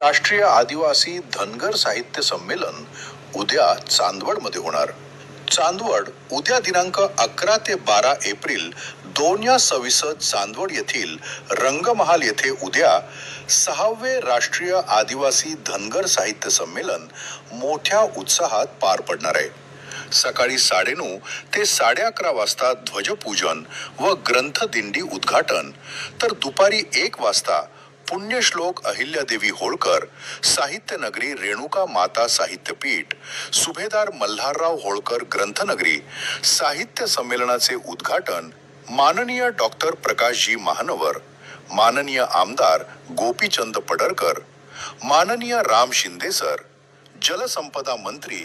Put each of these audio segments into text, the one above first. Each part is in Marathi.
राष्ट्रीय आदिवासी धनगर साहित्य संमेलन उद्या चांदवडमध्ये होणार. चांदवड उद्या दिनांक 11 ते 12 एप्रिल 2026 चांदवड येथील रंगमहाल येथे उद्या 6वे राष्ट्रीय आदिवासी धनगर साहित्य संमेलन मोठ्या उत्साहात पार पडणार आहे. सकाळी 9:30 ते 11:30 वाजता ध्वजपूजन व ग्रंथदिंडी उद्घाटन, तर दुपारी 1 वाजता पुण्यश्लोक अहिल्यादेवी होळकर साहित्य नगरी रेणुका माता साहित्यपीठ, सुभेदार मल्हारराव होळकर ग्रंथनगरी साहित्य संमेलनाचे उद्घाटन माननीय डॉक्टर प्रकाशजी महानवर, माननीय आमदार गोपीचंद पडळकर, माननीय राम शिंदे सर, जलसंपदा मंत्री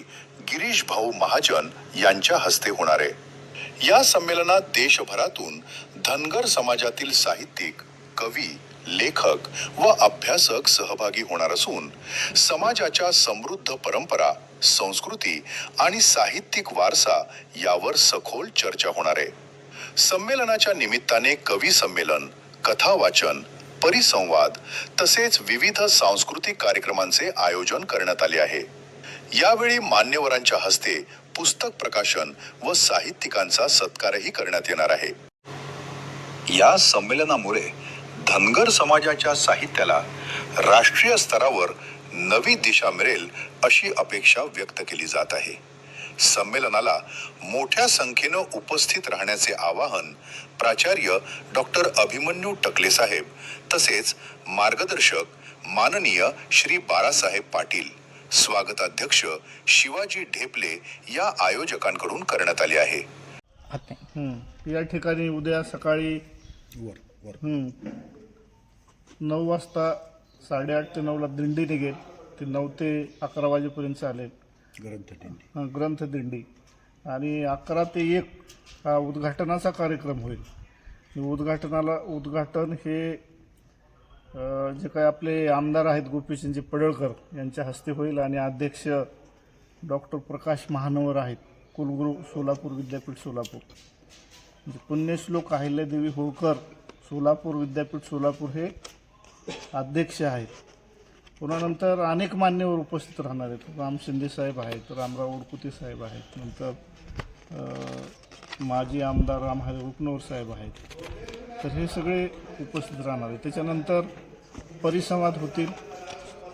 गिरीश भाऊ महाजन यांच्या हस्ते होणार आहे. या संमेलनात देशभरातून धनगर समाजातील साहित्यिक, कवी, लेखक व अभ्यासक सहभागी होणार असून समाजाच्या समृद्ध परंपरा, संस्कृती आणि साहित्यिक वारसा यावर सखोल चर्चा होणार आहे. संमेलनाच्या निमित्ताने कवी संमेलन, कथा वाचन, परिसंवाद तसेच विविध सांस्कृतिक कार्यक्रमांचे आयोजन करण्यात आले आहे. यावेळी मान्यवरांच्या हस्ते पुस्तक प्रकाशन व साहित्यिकांचा सत्कारही करण्यात येणार आहे. या संमेलनामुळे धनगर समाजाच्या साहित्याला राष्ट्रीय स्तरावर नवी दिशा मिळेल अशी अपेक्षा व्यक्त केली जात आहे. संमेलनाला मोठ्या संख्येनं उपस्थित राहण्याचे आवाहन प्राचार्य डॉक्टर अभिमन्यू टकले साहेब तसेच मार्गदर्शक माननीय श्री बाळासाहेब पाटील, स्वागताध्यक्ष शिवाजी ढेपले या आयोजकांकडून करण्यात आले आहे. या ठिकाणी उद्या सकाळी 9 वाजता 8:30 ते 9ला दिंडी निघेल. ते 9 ते 11 वाजेपर्यंत चालेल ग्रंथदिंडी आणि 11 ते 1 हा उद्घाटनाचा कार्यक्रम होईल. उद्घाटन हे जे काय आपले आमदार आहेत गोपीचंदजी पडळकर यांच्या हस्ते होईल आणि अध्यक्ष डॉक्टर प्रकाश महानवर आहेत, कुलगुरू सोलापूर विद्यापीठ सोलापूर. म्हणजे पुण्यश्लोक अहिल्यादेवी होळकर सोलापूर विद्यापीठ सोलापूर हे अध्यक्ष आहेत. पुन्हा नंतर अनेक मान्यवर उपस्थित राहणार आहेत. राम शिंदे साहेब आहेत, रामराव ओडकुते साहेब आहेत, नंतर माजी आमदार रामहरी रुपनवर साहेब आहेत. तर हे सगळे उपस्थित राहणार आहेत. त्याच्यानंतर परिसंवाद होतील.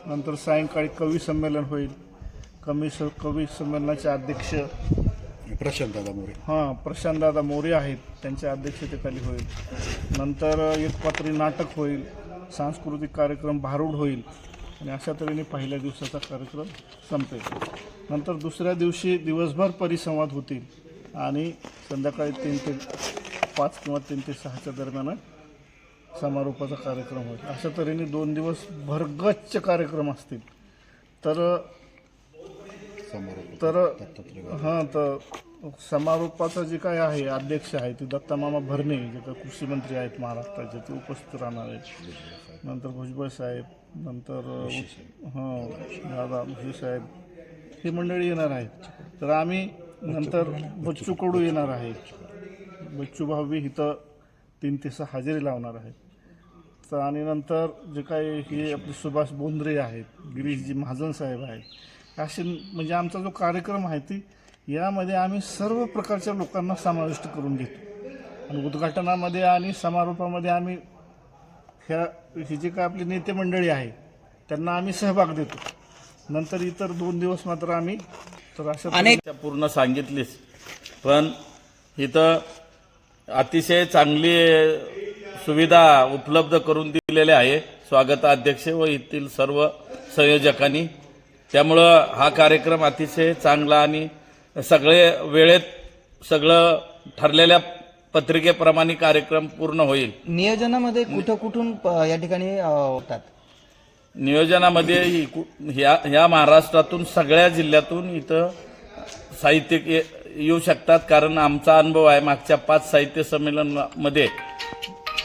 नंतर सायंकाळी कवी संमेलन होईल. कवी संमेलनाचे अध्यक्ष प्रशांतदादा मोरे आहेत, त्यांच्या अध्यक्षतेखाली होईल. नंतर एकपात्री नाटक होईल, सांस्कृतिक कार्यक्रम भारूड होईल आणि अशा तऱ्हेने पहिल्या दिवसाचा कार्यक्रम संपेल. नंतर दुसऱ्या दिवशी दिवसभर परिसंवाद होतील आणि संध्याकाळी 3 ते 5 किंवा 3 ते 6च्या दरम्यान समारोपाचा कार्यक्रम होईल. अशा तऱ्हेने 2 दिवस भरगच्च कार्यक्रम असतील. तर समारोपाचं जे काय आहे अध्यक्ष आहे ते दत्तामामा भरणे, जे काय कृषी मंत्री आहेत महाराष्ट्राचे, ते उपस्थित राहणार आहेत. नंतर भुजबळ साहेब, नंतर दादा भुजे साहेब ही मंडळी येणार आहेत. तर आम्ही नंतर बच्चू कडू येणार आहे. बच्चू भावी इथं 3 ते 6 हजेरी लावणार आहेत. तर आणि नंतर जे काय हे आपले सुभाष बोंद्रे आहेत, गिरीशजी महाजन साहेब आहेत. असे म्हणजे आमचा जो कार्यक्रम आहे ती यामध्ये आम्ही सर्व प्रकारच्या लोकांना समाविष्ट करून घेतो आणि उद्घाटनामध्ये आणि समारोपामध्ये आम्ही हे जे काय आपली नेते मंडळी आहे त्यांना आम्ही सहभाग देतो. नंतर इतर 2 दिवस मात्र आम्ही तर अशा अनेक पूर्ण सांगितलीच, पण इथं अतिशय चांगली सुविधा उपलब्ध करून दिलेल्या आहे स्वागताध्यक्ष व येथील सर्व संयोजकांनी. त्यामुळं हा कार्यक्रम अतिशय चांगला आणि सगळे वेळेत सगळं ठरलेल्या पत्रिकेप्रमाणे कार्यक्रम पूर्ण होईल. नियोजनामध्ये कुठून या ठिकाणी होतात? नियोजनामध्ये ह्या महाराष्ट्रातून सगळ्या जिल्ह्यातून इथं साहित्यिक येऊ शकतात, कारण आमचा अनुभव आहे मागच्या 5 साहित्य संमेलनामध्ये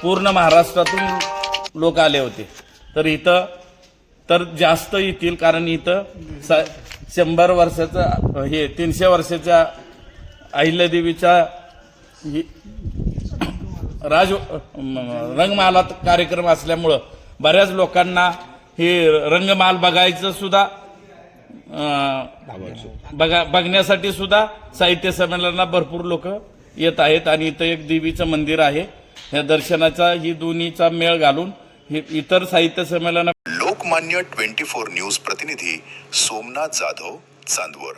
पूर्ण महाराष्ट्रातून लोक आले होते. तर इथं तर जास्त येतील, कारण इथं 100 वर्षाचा हे 300 वर्षाच्या अहिल्यादेवीचा रंगमहालात कार्यक्रम असल्यामुळं बऱ्याच लोकांना हे रंगमाल बघायचं सुद्धा बघण्यासाठी सुद्धा साहित्य संमेलनाला भरपूर लोक येत आहेत. आणि इथं एक देवीचं मंदिर आहे, या दर्शनाचा ही दोन्हीचा मेळ घालून हे इतर साहित्य संमेलन. लोकमान्य 24 न्यूज प्रतिनिधी सोमनाथ जाधव, चांदवड.